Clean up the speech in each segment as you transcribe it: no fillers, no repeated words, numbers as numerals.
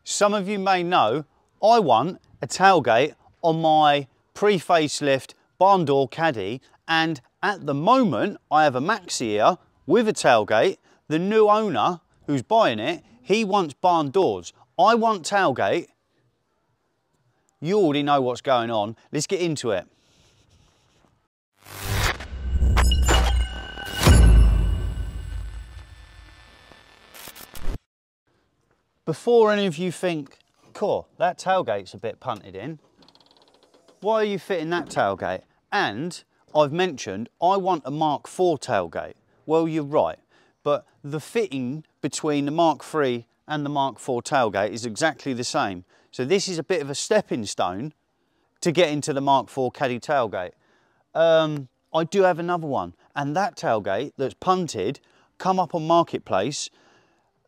Some of you may know I want a tailgate on my pre-facelift barn door Caddy, and at the moment I have a Maxi here with a tailgate. The new owner who's buying it, he wants barn doors. I want tailgate. You already know what's going on. Let's get into it. Before any of you think, cool, that tailgate's a bit punted in, why are you fitting that tailgate? And I've mentioned I want a Mark IV tailgate. Well, you're right, but the fitting between the Mark III and the Mark IV tailgate is exactly the same. So this is a bit of a stepping stone to get into the Mark IV Caddy tailgate. I do have another one, and that tailgate that's punted, come up on Marketplace,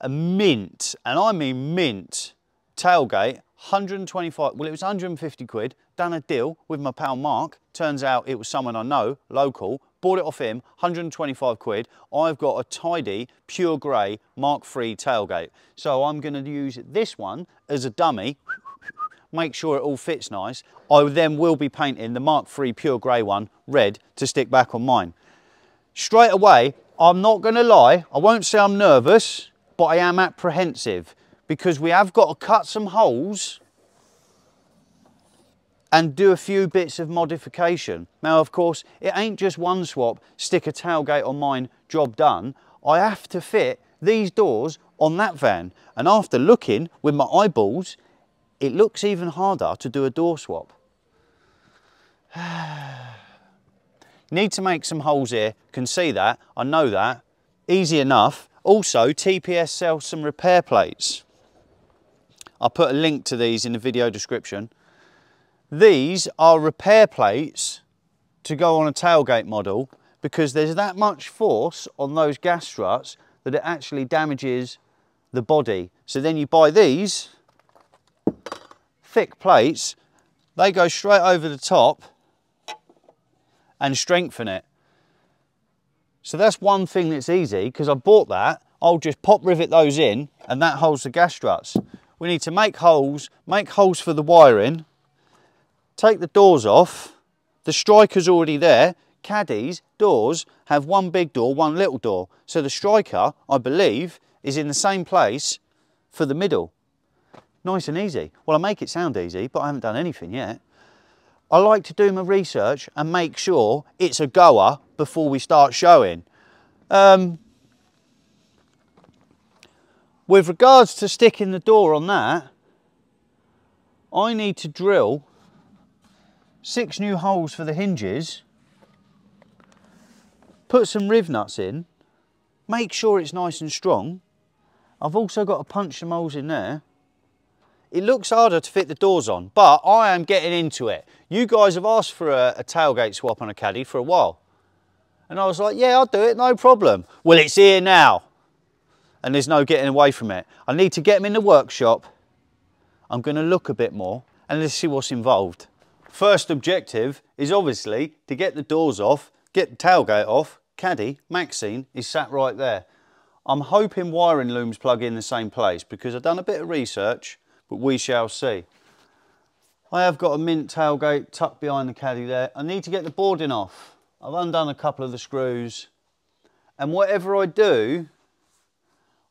a mint, and I mean mint, tailgate, 125, well it was 150 quid, done a deal with my pal Mark, turns out it was someone I know, local, bought it off him, 125 quid, I've got a tidy, pure grey Mark III tailgate. So I'm going to use this one as a dummy, make sure it all fits nice. I then will be painting the Mark III pure grey one red to stick back on mine. Straight away, I'm not going to lie, I won't say I'm nervous, but I am apprehensive because we have got to cut some holes and do a few bits of modification. Now, of course, it ain't just one swap, stick a tailgate on mine, job done. I have to fit these doors on that van. And after looking with my eyeballs, it looks even harder to do a door swap. Need to make some holes here, can see that, I know that, easy enough. Also, TPS sells some repair plates. I'll put a link to these in the video description. These are repair plates to go on a tailgate model because there's that much force on those gas struts that it actually damages the body. So then you buy these thick plates, they go straight over the top and strengthen it. So that's one thing that's easy, because I bought that. I'll just pop rivet those in and that holds the gas struts. We need to make holes for the wiring, take the doors off. The striker's already there. Caddy's doors have one big door, one little door. So the striker, I believe, is in the same place for the middle. Nice and easy. Well, I make it sound easy, but I haven't done anything yet. I like to do my research and make sure it's a goer before we start showing. With regards to sticking the door on that, I need to drill 6 new holes for the hinges, put some riv nuts in, make sure it's nice and strong. I've also got to punch some holes in there. It looks harder to fit the doors on, but I am getting into it. You guys have asked for a tailgate swap on a Caddy for a while. And I was like, yeah, I'll do it, no problem. Well, it's here now. And there's no getting away from it. I need to get them in the workshop. I'm going to look a bit more and let's see what's involved. First objective is obviously to get the doors off, get the tailgate off. Caddy, Maxine, is sat right there. I'm hoping wiring looms plug in the same place because I've done a bit of research, but we shall see. I have got a mint tailgate tucked behind the Caddy there. I need to get the boarding off. I've undone a couple of the screws. And whatever I do,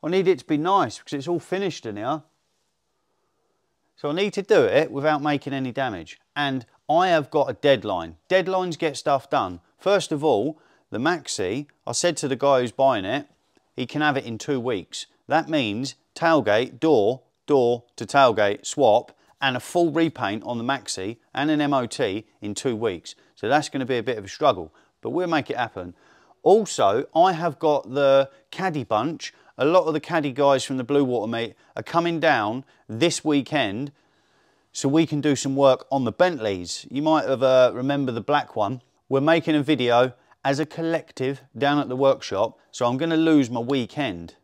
I need it to be nice because it's all finished in here. So I need to do it without making any damage. And I have got a deadline. Deadlines get stuff done. First of all, the Maxi, I said to the guy who's buying it, he can have it in 2 weeks. That means tailgate, door to tailgate swap and a full repaint on the Maxi and an MOT in 2 weeks. So that's going to be a bit of a struggle, but we'll make it happen. Also, I have got the Caddy bunch. A lot of the Caddy guys from the Blue Water meet are coming down this weekend so we can do some work on the Bentleys. You might have remember the black one. We're making a video as a collective down at the workshop, so I'm going to lose my weekend.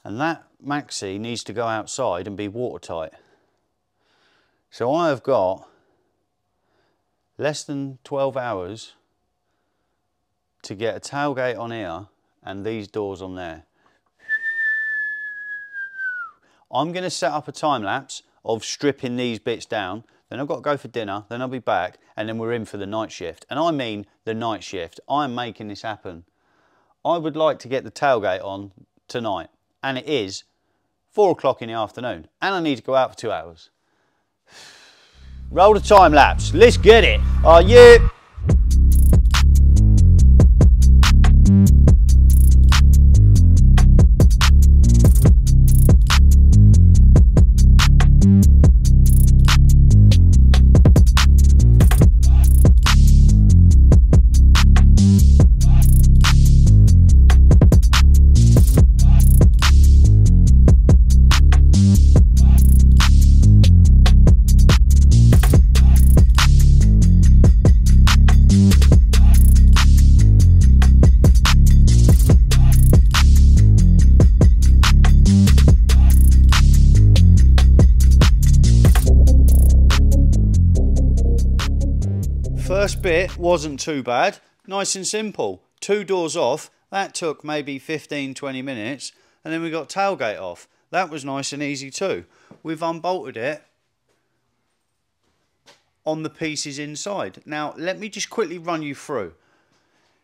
And that Maxi needs to go outside and be watertight. So I have got less than 12 hours to get a tailgate on here and these doors on there. I'm going to set up a time lapse of stripping these bits down. Then I've got to go for dinner, then I'll be back, and then we're in for the night shift. And I mean the night shift. I'm making this happen. I would like to get the tailgate on tonight, and it is 4 o'clock in the afternoon, and I need to go out for 2 hours. Roll the time lapse. Let's get it. Are you? First bit wasn't too bad, nice and simple. 2 doors off, that took maybe 15-20 minutes, and then we got tailgate off. That was nice and easy too. We've unbolted it on the pieces inside. Now let me just quickly run you through,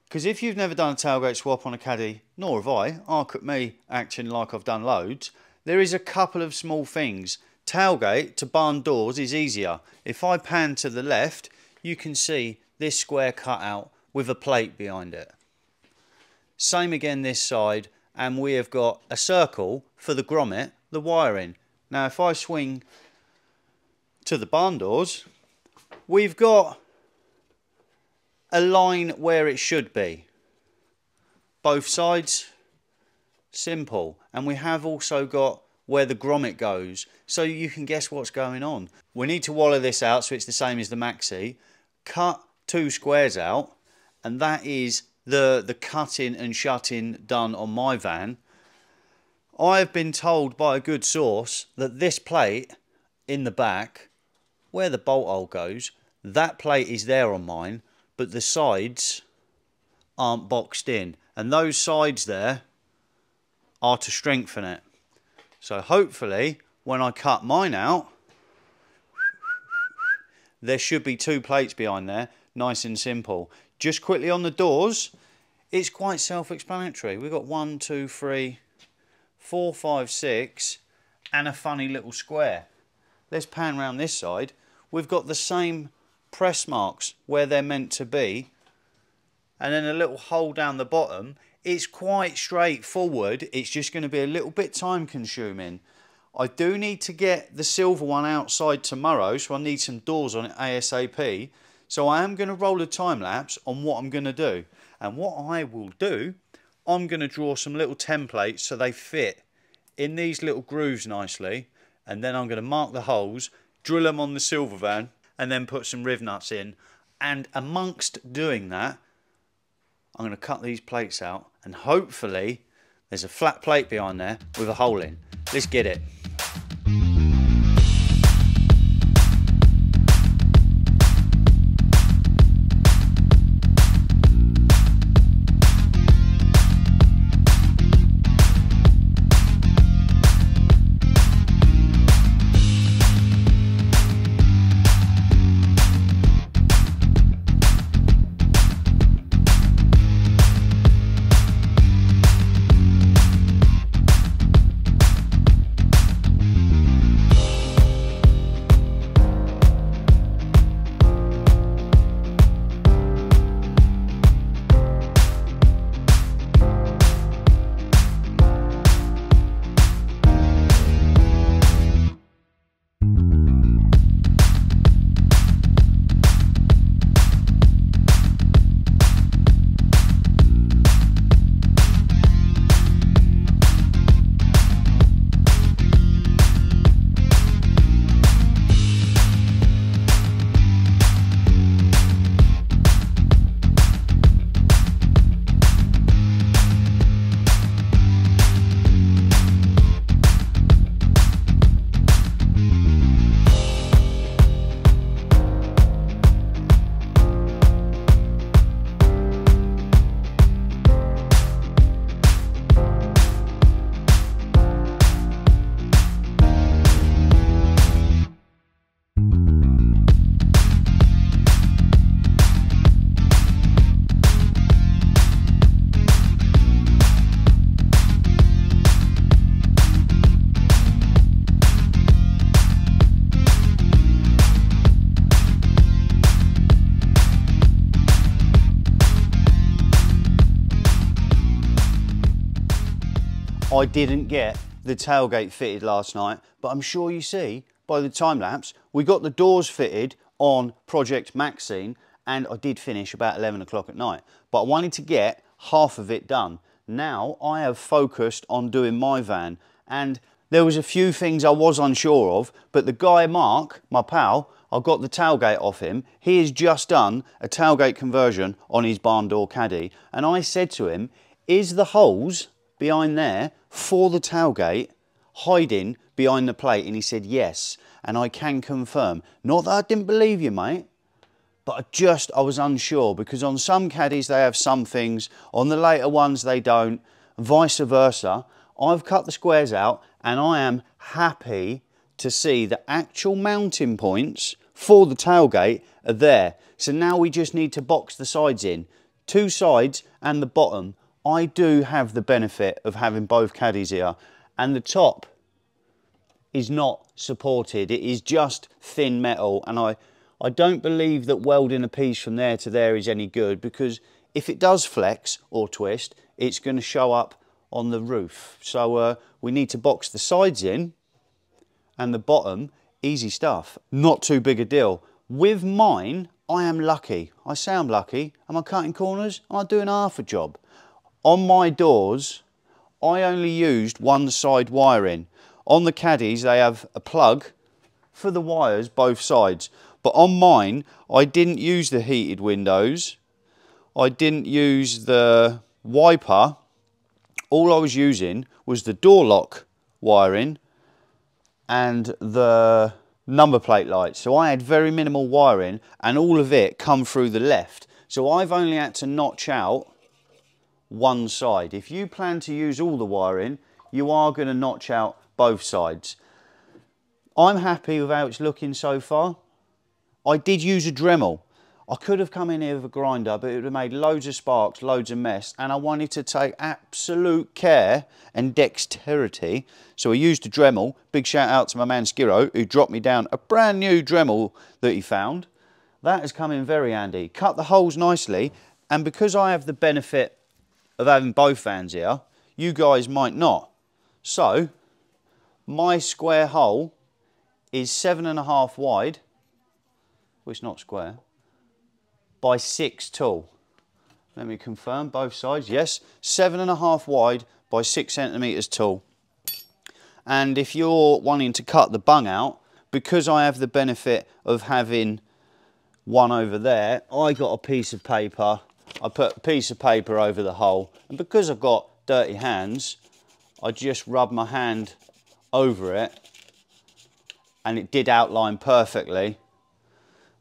because if you've never done a tailgate swap on a Caddy, nor have I, arc at me acting like I've done loads, there is a couple of small things. Tailgate to barn doors is easier. If I pan to the left, you can see this square cutout with a plate behind it. Same again this side, and we have got a circle for the grommet, the wiring. Now if I swing to the barn doors, we've got a line where it should be. Both sides, simple. And we have also got where the grommet goes, so you can guess what's going on. We need to wallow this out so it's the same as the maxi. Cut 2 squares out, and that is the cutting and shutting done on my van. I have been told by a good source that this plate in the back, where the bolt hole goes, that plate is there on mine, but the sides aren't boxed in, and those sides there are to strengthen it. So hopefully when I cut mine out, there should be 2 plates behind there, nice and simple. Just quickly on the doors, it's quite self-explanatory. We've got 1, 2, 3, 4, 5, 6, and a funny little square. Let's pan around this side. We've got the same press marks where they're meant to be, and then a little hole down the bottom. It's quite straightforward. It's just going to be a little bit time consuming. I do need to get the silver one outside tomorrow, so I need some doors on it ASAP. So I am going to roll a time lapse on what I'm going to do. And what I will do, I'm going to draw some little templates so they fit in these little grooves nicely. And then I'm going to mark the holes, drill them on the silver van, and then put some riv nuts in. And amongst doing that, I'm going to cut these plates out, and hopefully there's a flat plate behind there with a hole in. Let's get it. I didn't get the tailgate fitted last night, but I'm sure you see by the time lapse, we got the doors fitted on Project Maxine, and I did finish about 11 o'clock at night, but I wanted to get half of it done. Now I have focused on doing my van, and there was a few things I was unsure of, but the guy Mark, my pal, I got the tailgate off him. He has just done a tailgate conversion on his barn door Caddy, and I said to him, is the holes behind there for the tailgate hiding behind the plate? And he said yes, and I can confirm. Not that I didn't believe you, mate, but I was unsure, because on some Caddies they have some things, on the later ones they don't, vice versa. I've cut the squares out, and I am happy to see the actual mounting points for the tailgate are there. So now we just need to box the sides in. Two sides and the bottom. I do have the benefit of having both Caddies here, and the top is not supported. It is just thin metal, and I don't believe that welding a piece from there to there is any good, because if it does flex or twist, it's going to show up on the roof. So we need to box the sides in, and the bottom, easy stuff. Not too big a deal. With mine, I am lucky. I say I'm lucky. Am I cutting corners? Am I doing half a job? On my doors, I only used one side wiring. On the Caddies, they have a plug for the wires both sides. But on mine, I didn't use the heated windows. I didn't use the wiper. All I was using was the door lock wiring and the number plate lights. So I had very minimal wiring, and all of it come through the left. So I've only had to notch out one side. If you plan to use all the wiring, you are going to notch out both sides. I'm happy with how it's looking so far. I did use a Dremel. I could have come in here with a grinder, but it would have made loads of sparks, loads of mess, and I wanted to take absolute care and dexterity. So I used a Dremel. Big shout out to my man Skiro, who dropped me down a brand new Dremel that he found. That has come in very handy. Cut the holes nicely, and because I have the benefit of having both vans here, you guys might not. So my square hole is 7.5 wide, well, it's not square, by 6 tall. Let me confirm both sides. Yes, 7.5 wide by 6 centimeters tall. And if you're wanting to cut the bung out, because I have the benefit of having one over there, I got a piece of paper. I put a piece of paper over the hole, and because I've got dirty hands, I just rub my hand over it, and it did outline perfectly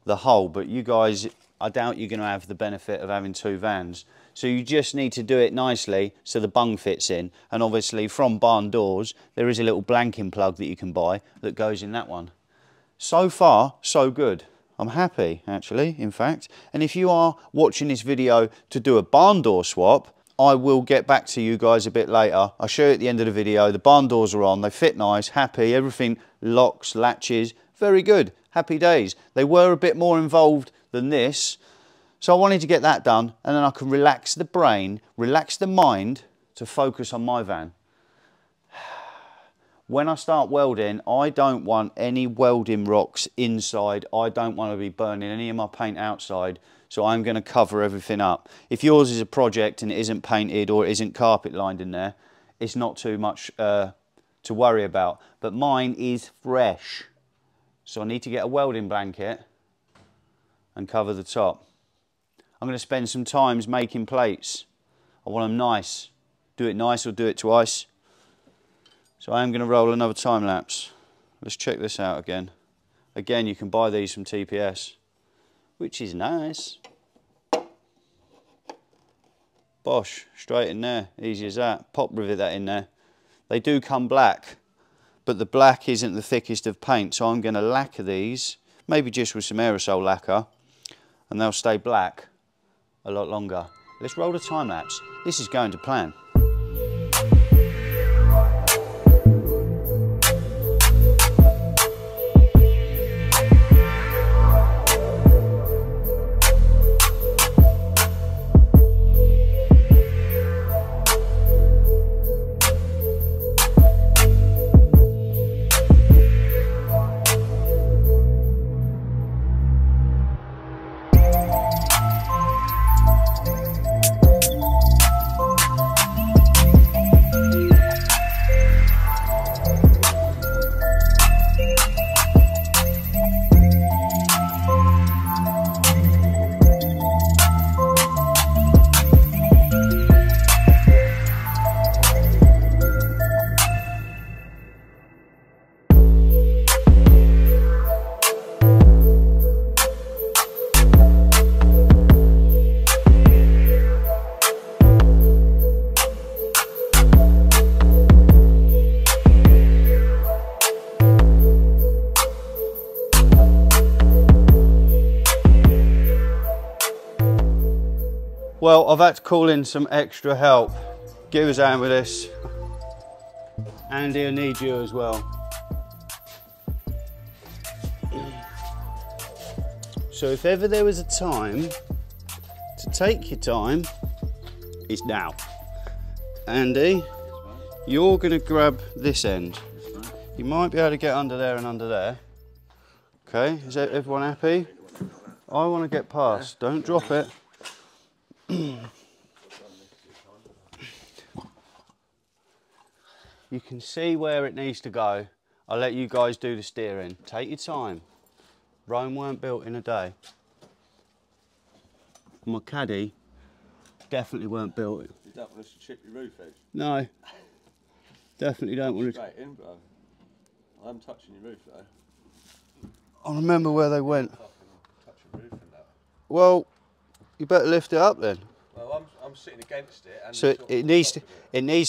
the hole. But you guys, I doubt you're going to have the benefit of having two vans, so you just need to do it nicely so the bung fits in. And obviously from barn doors there is a little blanking plug that you can buy that goes in that one. So far so good. I'm happy, actually, in fact. And if you are watching this video to do a barn door swap, I will get back to you guys a bit later. I'll show you at the end of the video. The barn doors are on, they fit nice, happy, everything locks, latches, very good, happy days. They were a bit more involved than this, so I wanted to get that done, and then I can relax the brain, relax the mind to focus on my van. When I start welding, I don't want any welding rocks inside. I don't want to be burning any of my paint outside, so I'm going to cover everything up. If yours is a project and it isn't painted or it isn't carpet lined in there, it's not too much to worry about. But mine is fresh, so I need to get a welding blanket and cover the top. I'm going to spend some time making plates. I want them nice. Do it nice or do it twice. So I am going to roll another time lapse. Let's check this out again. Again, you can buy these from TPS, which is nice. Bosh, straight in there, easy as that. Pop rivet that in there. They do come black, but the black isn't the thickest of paint, so I'm going to lacquer these, maybe just with some aerosol lacquer, and they'll stay black a lot longer. Let's roll the time lapse. This is going to plan. Well, I've had to call in some extra help. Give us a hand with this. Andy, I need you as well. So if ever there was a time to take your time, it's now. Andy, you're gonna grab this end. You might be able to get under there and under there. Okay, is everyone happy? I want to get past, don't drop it. You can see where it needs to go. I'll let you guys do the steering. Take your time. Rome weren't built in a day. My Caddy definitely weren't built. You don't want us to chip your roof edge? No. Definitely don't want to. Straight in, bro. I'm touching your roof though. I remember where they went. Touch your roof and that. Well, you better lift it up then. Well, I'm sitting against it. And So it needs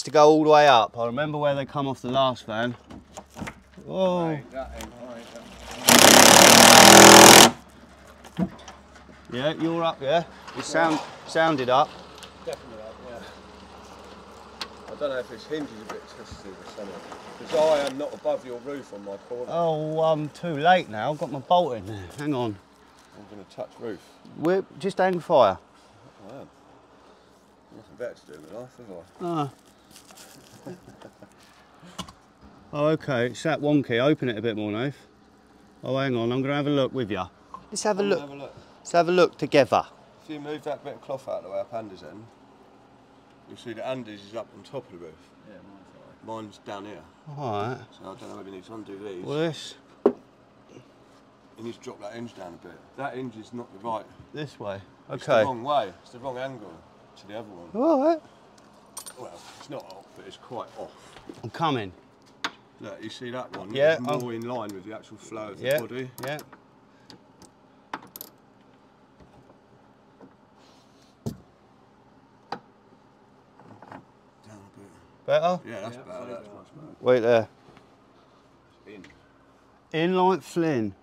to go all the way up. I remember where they come off the last van. Oh. Right. Yeah, you're up, yeah? It sounded up. Definitely up, yeah. I don't know if this hinge is a bit twisted or something. Because I am not above your roof on my corner. Oh, I'm too late now. I've got my bolt in there. Hang on. I'm going to touch roof. We're just hang fire. I am. Nothing better to do in my life, have I? Ah. Oh, okay. It's that wonky. Open it a bit more, Nath. Oh, hang on. I'm going to have a look with you. Let's have a look. Let's have a look together. If you move that bit of cloth out of the way up Andy's end, you'll see that Andy's is up on top of the roof. Yeah, mine's down here. Alright. So I don't know whether you need to undo these. Well, this. You need to drop that hinge down a bit. That hinge is not the right. This way. Okay. It's the wrong way. It's the wrong angle to the other one. Alright. Well, it's not off, but it's quite off. I'm coming. Look, you see that one? Yeah. It's more in line with the actual flow of the body. Yeah. Down a bit. Better? Yeah, that's better. That's much better. Wait there. In. In like Flynn.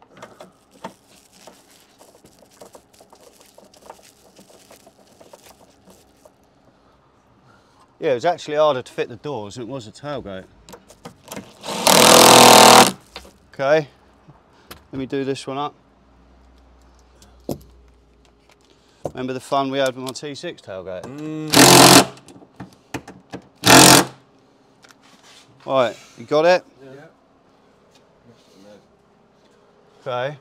Yeah, it was actually harder to fit the doors than it was a tailgate. Okay, let me do this one up. Remember the fun we had with my T6 tailgate? Right, you got it? Yeah. Okay.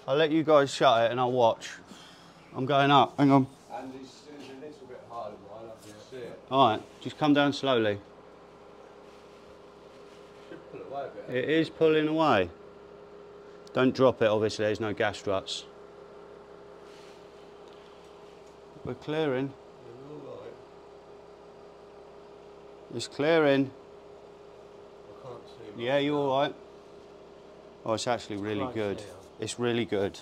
I'll let you guys shut it and I'll watch. I'm going up, hang on. And this is a little bit harder, right? I can see it. Alright, just come down slowly. Should pull it away a bit. It is pulling away. Don't drop it, obviously, there's no gas struts. We're clearing. Yeah, we're all right. It's clearing. I can't see. Yeah, you alright? Oh, it's actually really good. It's really good.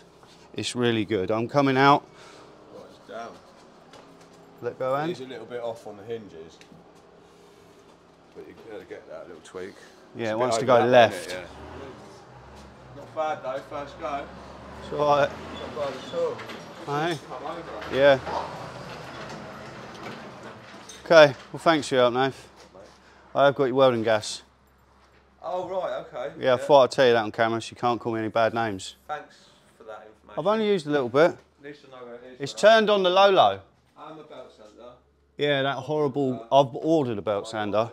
It's really good. I'm coming out. Right, it's down. Let go, Andy. It's a little bit off on the hinges. But you can get that little tweak. Yeah, it wants to go left. Yeah. Not bad though, first go. It's alright. Not bad at all. Hey? Come over. Yeah. Okay, well thanks for your help, Nath. I've got your welding gas. Oh right, okay. Yeah, I thought I'd tell you that on camera so you can't call me any bad names. Thanks for that information. I've only used a little bit. At least I know where it is. It's turned on the low-low. I'm a belt sander. Yeah, that horrible... I've ordered a belt sander.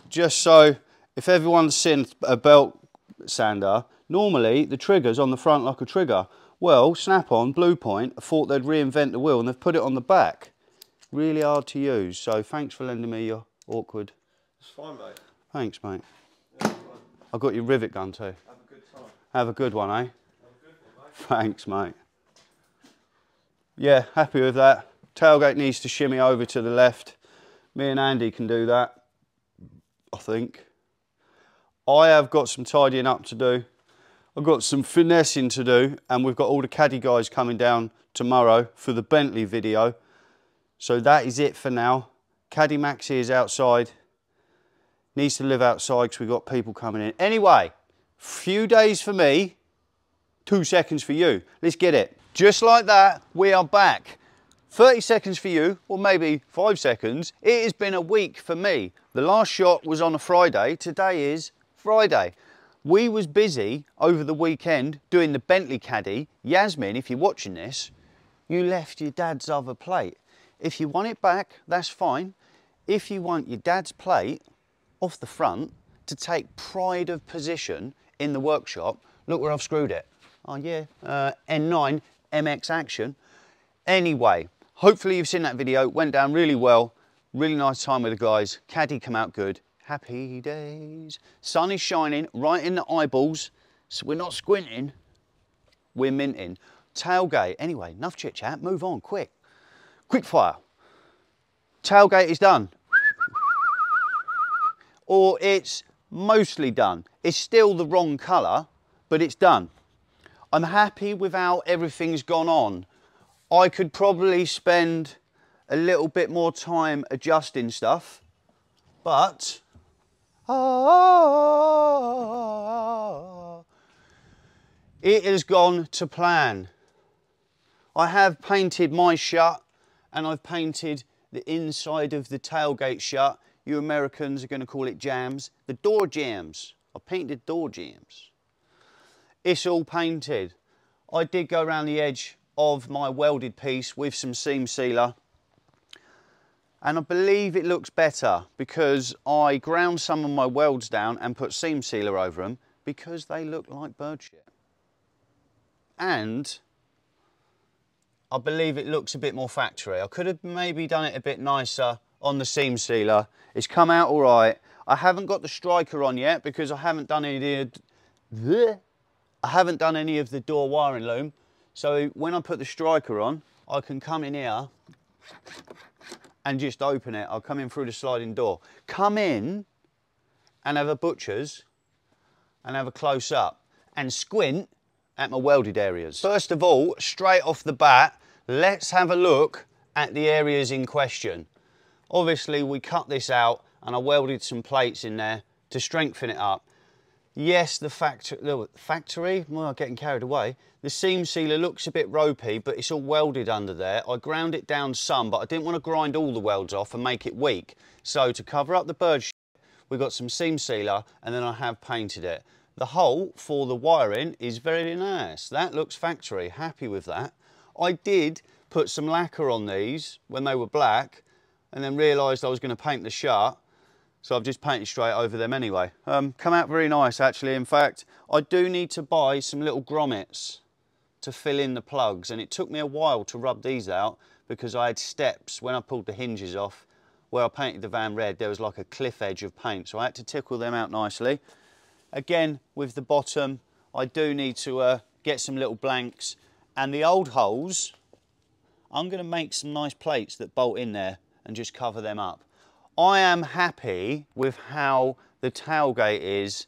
Just so, if everyone's seen a belt sander, normally the trigger's on the front like a trigger. Well, Snap-on, Blue Point, thought they'd reinvent the wheel and they've put it on the back. Really hard to use, so thanks for lending me your awkward... It's fine, mate. Thanks, mate. Yeah, I've got your rivet gun too. have a good time. Have a good one, eh? Have a good one, mate. Thanks, mate. Yeah, happy with that. Tailgate needs to shimmy over to the left. Me and Andy can do that, I think. I have got some tidying up to do. I've got some finessing to do, and we've got all the Caddy guys coming down tomorrow for the Bentley video. So that is it for now. Caddy Maxi is outside. Needs to live outside because we've got people coming in. Anyway, few days for me, 2 seconds for you. Let's get it. Just like that, we are back. 30 seconds for you, or maybe 5 seconds. It has been a week for me. The last shot was on a Friday. Today is Friday. We was busy over the weekend doing the Bentley Caddy. Yasmin, if you're watching this, you left your dad's other plate. If you want it back, that's fine. If you want your dad's plate off the front to take pride of position in the workshop, look where I've screwed it. Oh yeah, N9 MX Action. Anyway, hopefully you've seen that video. It went down really well. Really nice time with the guys. Caddy come out good. Happy days. Sun is shining right in the eyeballs, so we're not squinting, we're minting. Tailgate, anyway, enough chit chat, move on, quick. Quick fire. Tailgate is done. Or it's mostly done. It's still the wrong colour, but it's done. I'm happy with how everything's gone on. I could probably spend a little bit more time adjusting stuff, but it has gone to plan. I have painted my shut and I've painted the inside of the tailgate shut. You Americans are going to call it jams. The door jams. I painted door jams. It's all painted. I did go around the edge of my welded piece with some seam sealer. And I believe it looks better because I ground some of my welds down and put seam sealer over them because they look like bird shit. And I believe it looks a bit more factory. I could have maybe done it a bit nicer on the seam sealer. It's come out all right. I haven't got the striker on yet because I haven't done any of the door wiring loom. So when I put the striker on, I can come in here and just open it. I'll come in through the sliding door. Come in and have a butcher's and have a close up and squint at my welded areas. First of all, straight off the bat, let's have a look at the areas in question. Obviously we cut this out and I welded some plates in there to strengthen it up. Yes, the factory, well, getting carried away. The seam sealer looks a bit ropey, but it's all welded under there. I ground it down some, but I didn't want to grind all the welds off and make it weak. So to cover up the bird shit, we've got some seam sealer and then I have painted it. The hole for the wiring is very nice. That looks factory, happy with that. I did put some lacquer on these when they were black and then realised I was going to paint the shut. So I've just painted straight over them anyway. Come out very nice actually. In fact, I do need to buy some little grommets to fill in the plugs, and it took me a while to rub these out because I had steps when I pulled the hinges off. Where I painted the van red, there was like a cliff edge of paint, so I had to tickle them out nicely. Again, with the bottom, I do need to get some little blanks, and the old holes, I'm going to make some nice plates that bolt in there and just cover them up. I am happy with how the tailgate is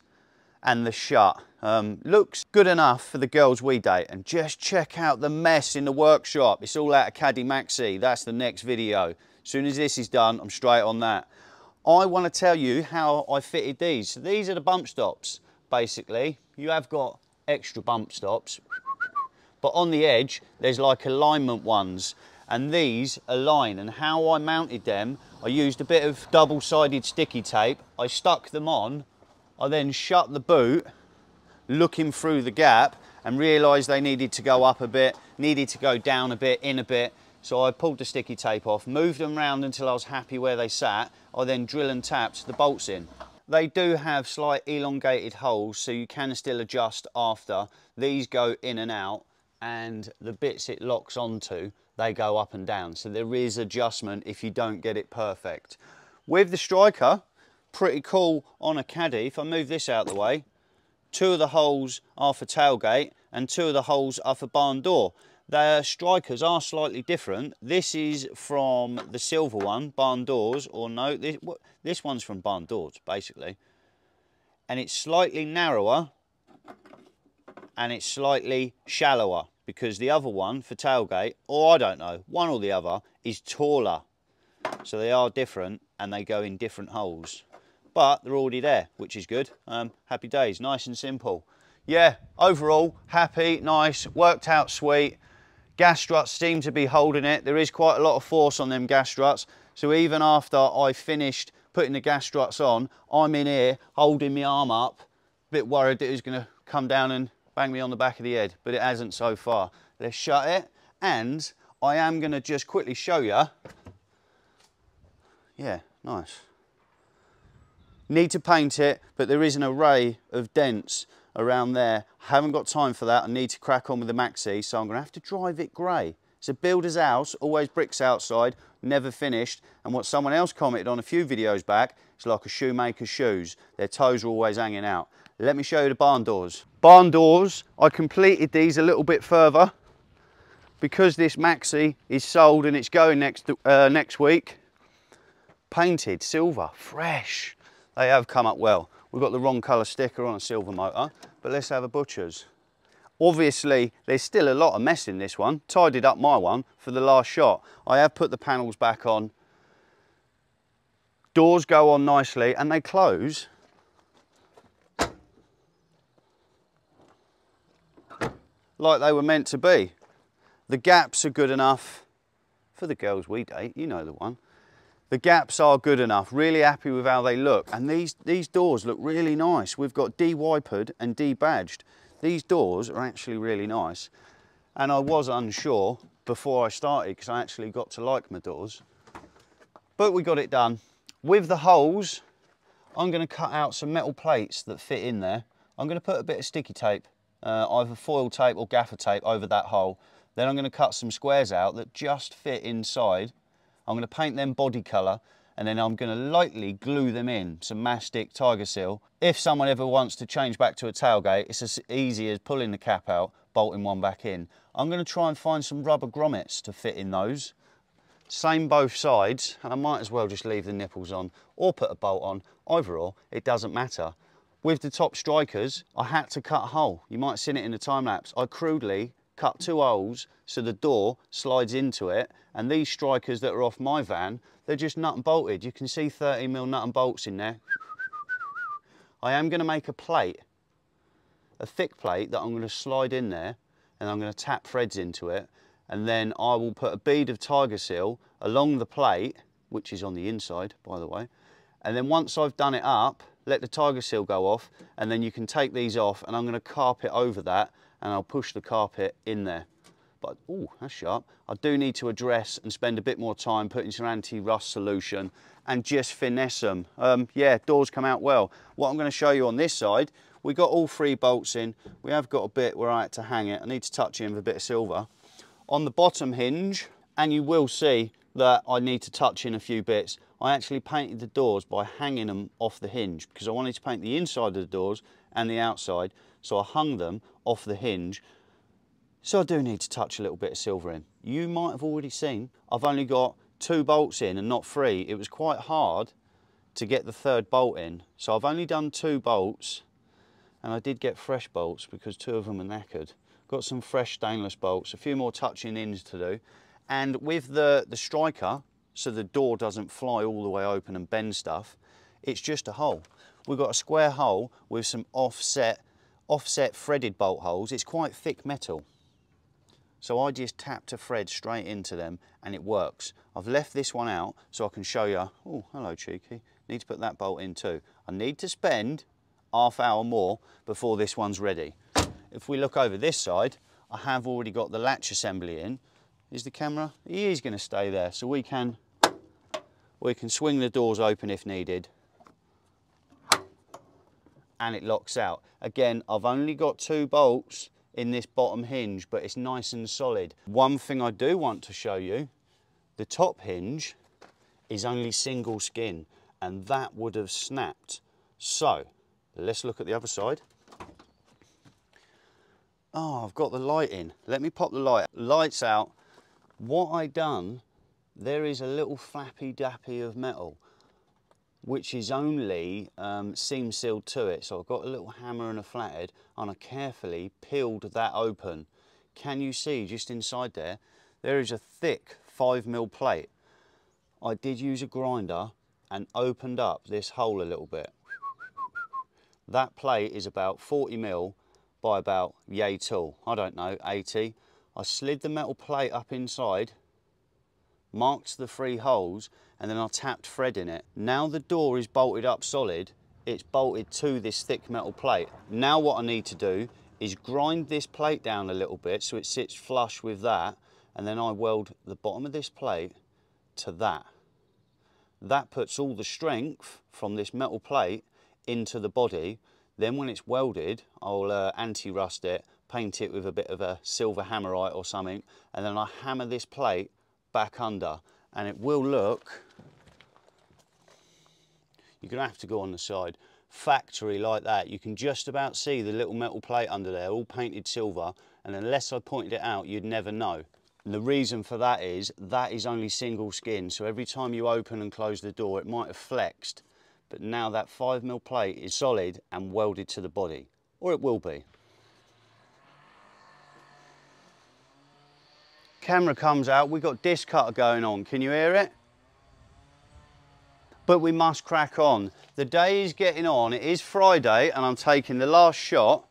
and the shut. Looks good enough for the girls we date. And just check out the mess in the workshop. It's all out of Caddy Maxi. That's the next video. As soon as this is done, I'm straight on that. I want to tell you how I fitted these. So these are the bump stops, basically. You have got extra bump stops, but on the edge, there's like alignment ones. And these align, and how I mounted them, I used a bit of double-sided sticky tape. I stuck them on. I then shut the boot, looking through the gap, and realised they needed to go up a bit, needed to go down a bit, in a bit. So I pulled the sticky tape off, moved them around until I was happy where they sat. I then drill and tapped the bolts in. They do have slight elongated holes, so you can still adjust after. These go in and out, and the bits it locks onto, they go up and down. So there is adjustment if you don't get it perfect. With the striker, pretty cool on a Caddy. If I move this out of the way, 2 of the holes are for tailgate and 2 of the holes are for barn door. Their strikers are slightly different. This is from the silver one, barn doors, or no, this one's from barn doors, basically. And it's slightly narrower and it's slightly shallower because the other one for tailgate, or I don't know, one or the other, is taller. So they are different and they go in different holes. But they're already there, which is good. Happy days, nice and simple. Yeah, overall, happy, nice, worked out sweet. Gas struts seem to be holding it. There is quite a lot of force on them gas struts. So even after I finished putting the gas struts on, I'm in here holding my arm up, a bit worried that it was going to come down and bang me on the back of the head, but it hasn't so far. Let's shut it, and I am going to just quickly show you. Yeah, nice. Need to paint it, but there is an array of dents around there. Haven't got time for that. I need to crack on with the maxi, so I'm going to have to drive it grey. It's a builder's house, always bricks outside, never finished. And what someone else commented on a few videos back, it's like a shoemaker's shoes. Their toes are always hanging out. Let me show you the barn doors. Barn doors, I completed these a little bit further because this maxi is sold and it's going next week. Painted silver, fresh. They have come up well. We've got the wrong colour sticker on a silver motor, but let's have a butcher's. Obviously, there's still a lot of mess in this one. Tidied up my one for the last shot. I have put the panels back on. Doors go on nicely and they close like they were meant to be. The gaps are good enough for the girls we date, you know the one. The gaps are good enough, really happy with how they look. And these doors look really nice. We've got de-wipered and de-badged. These doors are actually really nice. And I was unsure before I started because I actually got to like my doors. But we got it done. With the holes, I'm going to cut out some metal plates that fit in there. I'm going to put a bit of sticky tape, either foil tape or gaffer tape over that hole. Then I'm going to cut some squares out that just fit inside. I'm going to paint them body colour and then I'm going to lightly glue them in, some mastic tiger seal. If someone ever wants to change back to a tailgate, it's as easy as pulling the cap out, bolting one back in. I'm going to try and find some rubber grommets to fit in those. Same both sides, and I might as well just leave the nipples on or put a bolt on. Either or, it doesn't matter. With the top strikers, I had to cut a hole. You might have seen it in the time-lapse. I crudely cut 2 holes so the door slides into it, and these strikers that are off my van, they're just nut and bolted. You can see 30mm nut and bolts in there. I am going to make a plate, a thick plate that I'm going to slide in there, and I'm going to tap threads into it, and then I will put a bead of tiger seal along the plate, which is on the inside by the way, and then once I've done it up, let the tiger seal go off, and then you can take these off, and I'm going to carpet over that, and I'll push the carpet in there. But, oh, that's sharp. I do need to address and spend a bit more time putting some anti-rust solution and just finesse them. Yeah, doors come out well. What I'm going to show you on this side, we got all 3 bolts in. We have got a bit where I had to hang it. I need to touch it in with a bit of silver. On the bottom hinge, and you will see that I need to touch in a few bits, I actually painted the doors by hanging them off the hinge because I wanted to paint the inside of the doors and the outside, so I hung them off the hinge. So I do need to touch a little bit of silver in. You might have already seen I've only got 2 bolts in and not 3. It was quite hard to get the 3rd bolt in, so I've only done 2 bolts, and I did get fresh bolts because 2 of them are knackered. Got some fresh stainless bolts, a few more touching ins to do, and with the striker, so the door doesn't fly all the way open and bend stuff, it's just a hole. We've got a square hole with some offset threaded bolt holes. It's quite thick metal. So I just tapped a thread straight into them and it works. I've left this one out so I can show you. Oh, hello cheeky. Need to put that bolt in too. I need to spend half hour more before this one's ready. If we look over this side, I have already got the latch assembly in. Is the camera? He is going to stay there, so we can swing the doors open if needed. And it locks out. Again, I've only got 2 bolts in this bottom hinge, but it's nice and solid. One thing I do want to show you, the top hinge is only single skin, and that would have snapped. So, let's look at the other side. Oh, I've got the light in. Let me pop the light. Light's out. What I done, there is a little flappy dappy of metal, which is only seam sealed to it. So I've got a little hammer and a flathead, and I carefully peeled that open. Can you see just inside there, there is a thick 5mm plate. I did use a grinder and opened up this hole a little bit. That plate is about 40mm by about yay tall, I don't know, 80. I slid the metal plate up inside, marked the 3 holes, and then I tapped thread in it. Now the door is bolted up solid, it's bolted to this thick metal plate. Now what I need to do is grind this plate down a little bit so it sits flush with that, and then I weld the bottom of this plate to that. That puts all the strength from this metal plate into the body. Then when it's welded, I'll anti-rust it, paint it with a bit of a silver hammerite or something, and then I hammer this plate back under, and it will look, you're going to have to go on the side, factory like that. You can just about see the little metal plate under there, all painted silver, and unless I pointed it out, you'd never know. And the reason for that is only single skin, so every time you open and close the door, it might have flexed, but now that 5mm plate is solid and welded to the body, or it will be. Camera comes out, we've got disc cutter going on, can you hear it? But we must crack on. The day is getting on, it is Friday, and I'm taking the last shot.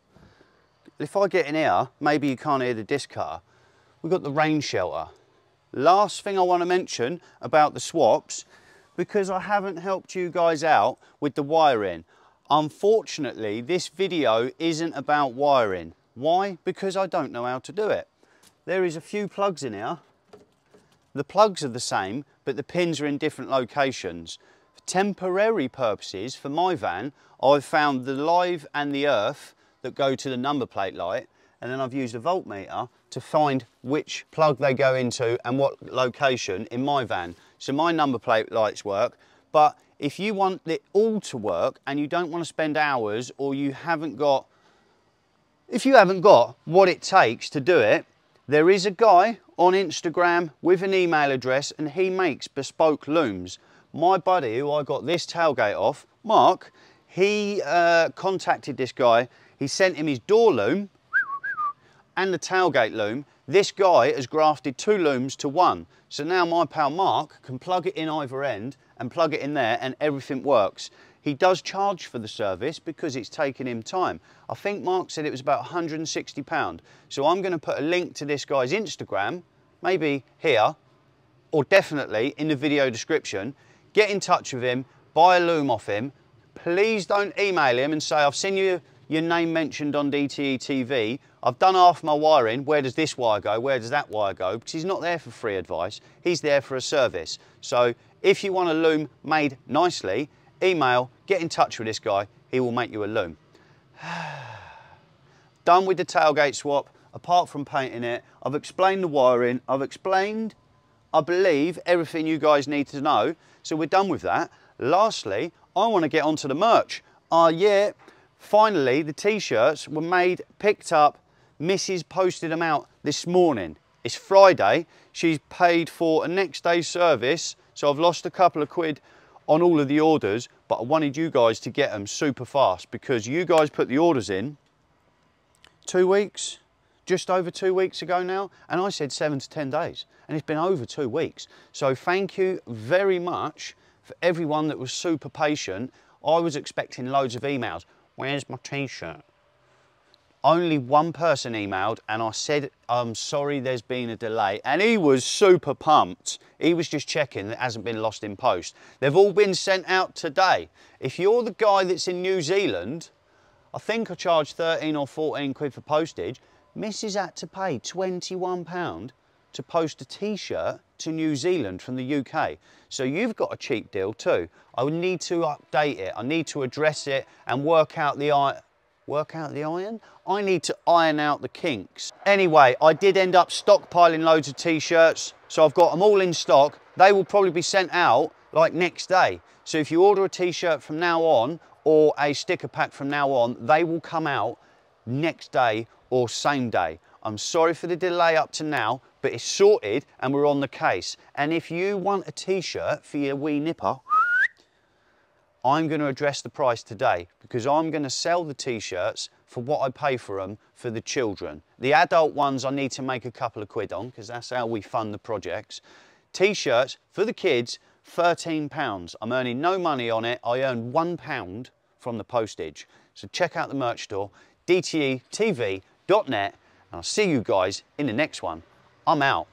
If I get in here, maybe you can't hear the disc cutter. We've got the rain shelter. Last thing I want to mention about the swaps, because I haven't helped you guys out with the wiring. Unfortunately, this video isn't about wiring. Why? Because I don't know how to do it. There is a few plugs in here. The plugs are the same, but the pins are in different locations. For temporary purposes, for my van, I've found the live and the earth that go to the number plate light, and then I've used a voltmeter to find which plug they go into and what location in my van. So my number plate lights work, but if you want it all to work and you don't want to spend hours, or if you haven't got what it takes to do it, there is a guy on Instagram with an email address, and he makes bespoke looms. My buddy, who I got this tailgate off, Mark, he contacted this guy. He sent him his door loom and the tailgate loom. This guy has grafted 2 looms to 1. So now my pal Mark can plug it in either end and plug it in there, and everything works. He does charge for the service because it's taken him time. I think Mark said it was about £160. So I'm going to put a link to this guy's Instagram, maybe here, or definitely in the video description. Get in touch with him, buy a loom off him. Please don't email him and say, I've seen your name mentioned on DTE TV. I've done half my wiring. Where does this wire go? Where does that wire go? Because he's not there for free advice. He's there for a service. So if you want a loom made nicely, email, get in touch with this guy. He will make you a loom. Done with the tailgate swap. Apart from painting it, I've explained the wiring. I've explained, I believe, everything you guys need to know. So we're done with that. Lastly, I want to get onto the merch. Yeah, finally the t-shirts were made, picked up. Mrs. posted them out this morning. It's Friday. She's paid for a next day service, so I've lost a couple of quid on all of the orders, but I wanted you guys to get them super fast because you guys put the orders in 2 weeks, just over 2 weeks ago now, and I said 7 to 10 days, and it's been over 2 weeks. So thank you very much for everyone that was super patient. I was expecting loads of emails. Where's my t-shirt? Only one person emailed, and I said, I'm sorry there's been a delay. And he was super pumped. He was just checking it hasn't been lost in post. They've all been sent out today. If you're the guy that's in New Zealand, I think I charged 13 or 14 quid for postage. Mrs. had to pay £21 to post a t-shirt to New Zealand from the UK. So you've got a cheap deal too. I would need to update it. I need to address it and work out the iron? I need to iron out the kinks. Anyway, I did end up stockpiling loads of t-shirts, so I've got them all in stock. They will probably be sent out like next day. So if you order a t-shirt from now on, or a sticker pack from now on, they will come out next day or same day. I'm sorry for the delay up to now, but it's sorted and we're on the case. And if you want a t-shirt for your wee nipper, I'm going to address the price today because I'm going to sell the t-shirts for what I pay for them for the children. The adult ones I need to make a couple of quid on because that's how we fund the projects. T-shirts for the kids, £13. I'm earning no money on it. I earn £1 from the postage. So check out the merch store, dtetv.net, And I'll see you guys in the next one. I'm out.